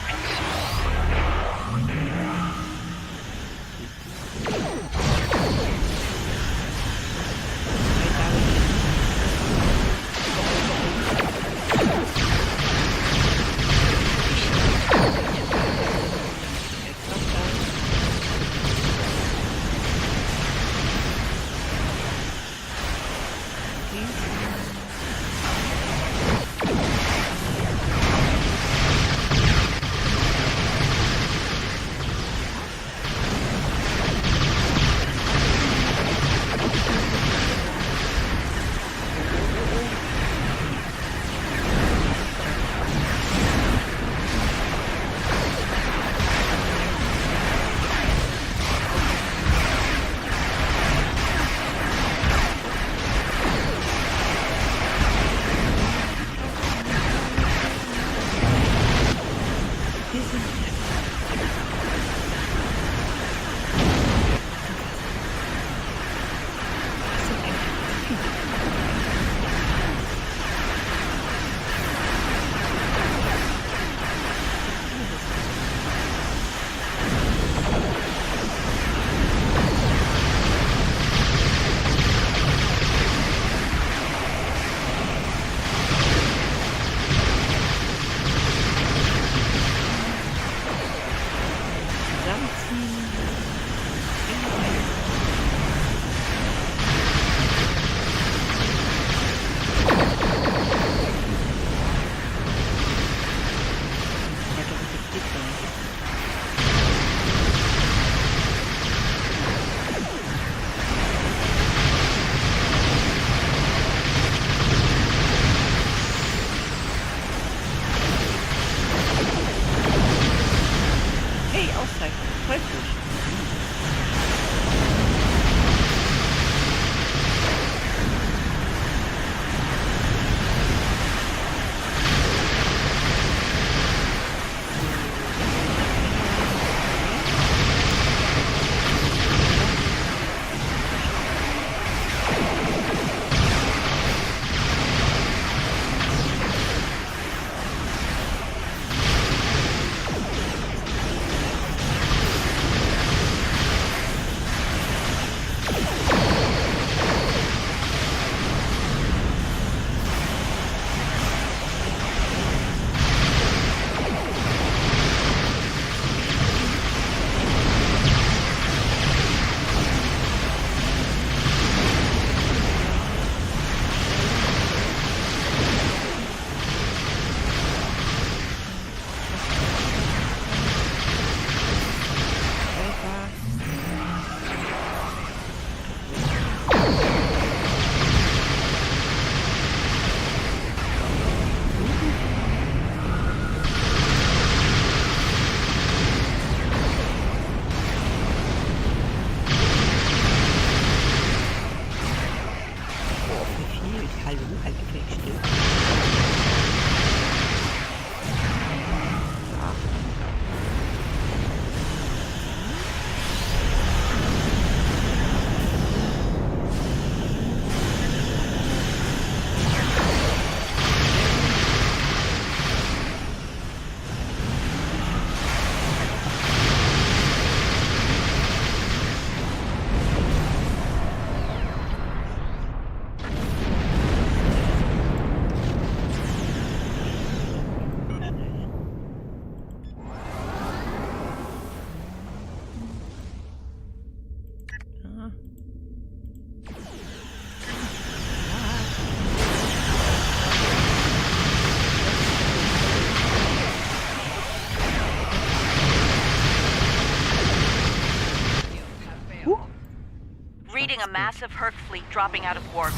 massive Herc fleet dropping out of Quark.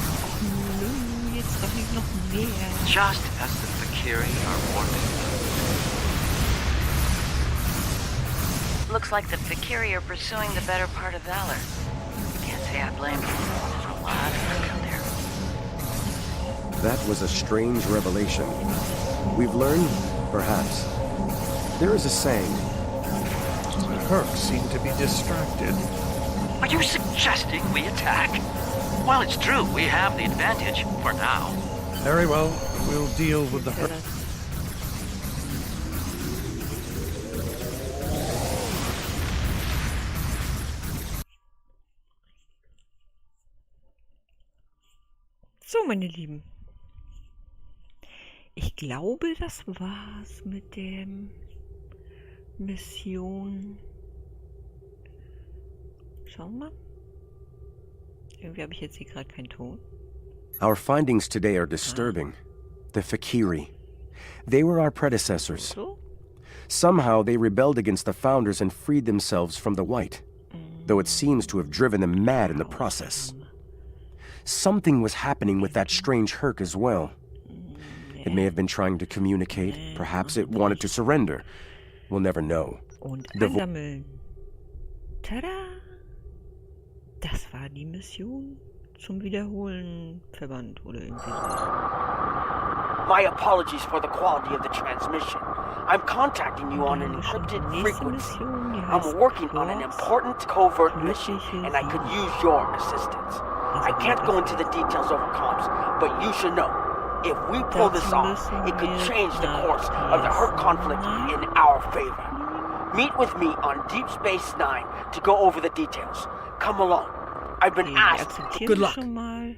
Jetzt doch nicht noch mehr.
Just as the Fakiri are warping.
Looks like the Fakiri are pursuing the better part of Valor. Can't say I blame them. There's a lot of Herc out there.
That was a strange revelation. We've learned, perhaps. There is a saying.
The Herc seem to be distracted.
Are you suggesting we attack? While it's true, we have the advantage for now.
Very well. We'll deal with the Herc.
So, meine Lieben. Ich glaube, das war's mit der Mission. Schauen wir mal. Irgendwie habe ich jetzt hier gerade keinen Ton.
Our findings today are disturbing. The Fakiri. They were our predecessors. Somehow they rebelled against the founders and freed themselves from the White, though it seems to have driven them mad in the process. Something was happening with that strange Herc as well. It may have been trying to communicate. Perhaps it wanted to surrender. We'll never know.
Und einsammeln. Tada! Das war die Mission zum Wiederholen Verband oder irgendwie so.
My apologies for the quality of the transmission. I'm contacting you on an encrypted frequency. I'm working on an important covert mission, and I could use your assistance. I can't go into the details over comms, but you should know, if we pull this off, it could change the course of the Herc conflict in our favor. Meet with me on Deep Space Nine to go over the details. Come along. I've been asked.
Good luck. Schon mal.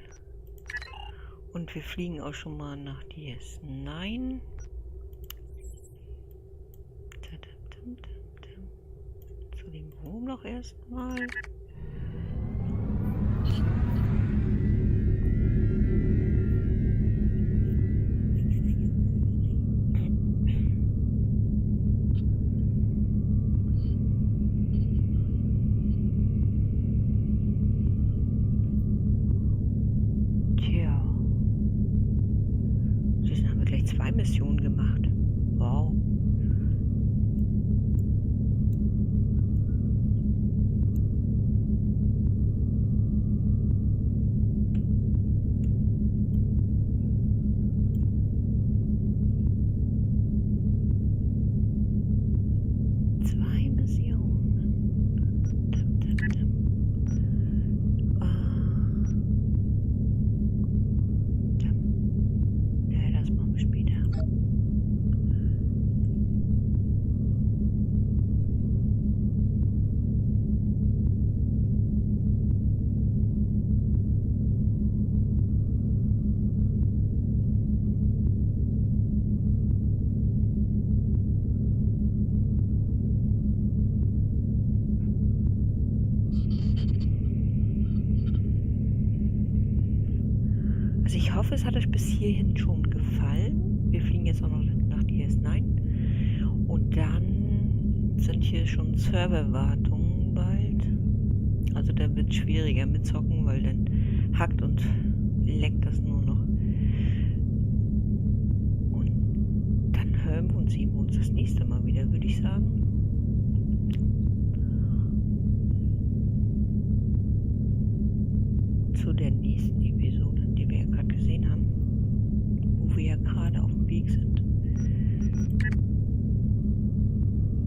Und wir fliegen auch schon mal nach DS9. Zu dem Wurmloch erstmal. Missionen gemacht. Wow. Also ich hoffe, es hat euch bis hierhin schon gefallen. Wir fliegen jetzt auch noch nach DS9. Und dann sind hier schon Serverwartungen bald. Also da wird es schwieriger mitzocken, weil dann hackt und leckt das nur noch. Und dann hören wir und sehen wir uns das nächste Mal wieder, würde ich sagen. Zu der nächsten Episode, die wir ja gerade gesehen haben, wo wir ja gerade auf dem Weg sind.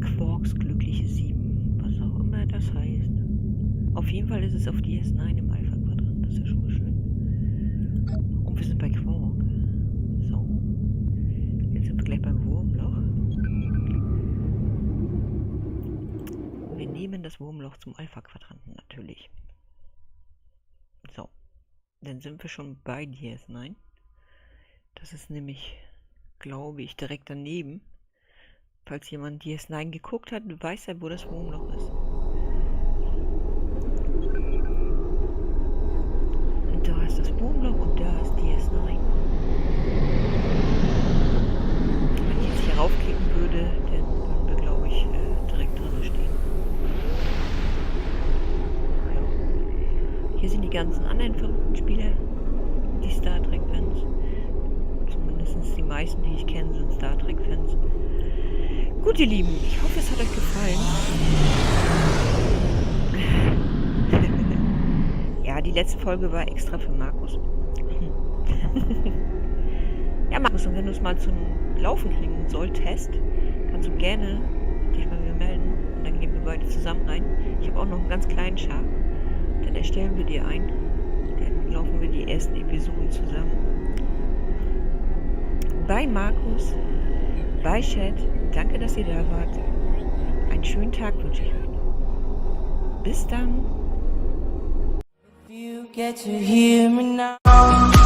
Quarks glückliche 7, was auch immer das heißt. Auf jeden Fall ist es auf DS9 im Alpha-Quadrant, das ist ja schon mal schön. Und wir sind bei Quark. So. Jetzt sind wir gleich beim Wurmloch. Wir nehmen das Wurmloch zum Alpha-Quadranten natürlich. So, dann sind wir schon bei DS9. Das ist nämlich, glaube ich, direkt daneben. Falls jemand DS9 geguckt hat, weiß er, wo das Wurmloch ist. Und da ist das Wurmloch und da ist DS9. Wenn ich jetzt hier raufklicken würde, dann würden wir, glaube ich, direkt drin stehen. Ja. Hier sind die ganzen anderen verrückten Spieler, die Star Trek-Fans. Zumindest die meisten, die ich kenne, sind Star Trek-Fans. Gut, ihr Lieben, ich hoffe, es hat euch gefallen. Ja, die letzte Folge war extra für Markus. Ja, Markus, und wenn du es mal zum Laufen kriegen solltest, kannst du gerne dich bei mir melden und dann gehen wir beide zusammen rein. Ich habe auch noch einen ganz kleinen Schaf, dann erstellen wir dir ein. Dann laufen wir die ersten Episoden zusammen. Bei Markus, bei Chat, danke, dass ihr da wart. Einen schönen Tag wünsche ich euch. Bis dann.
You get to hear me now.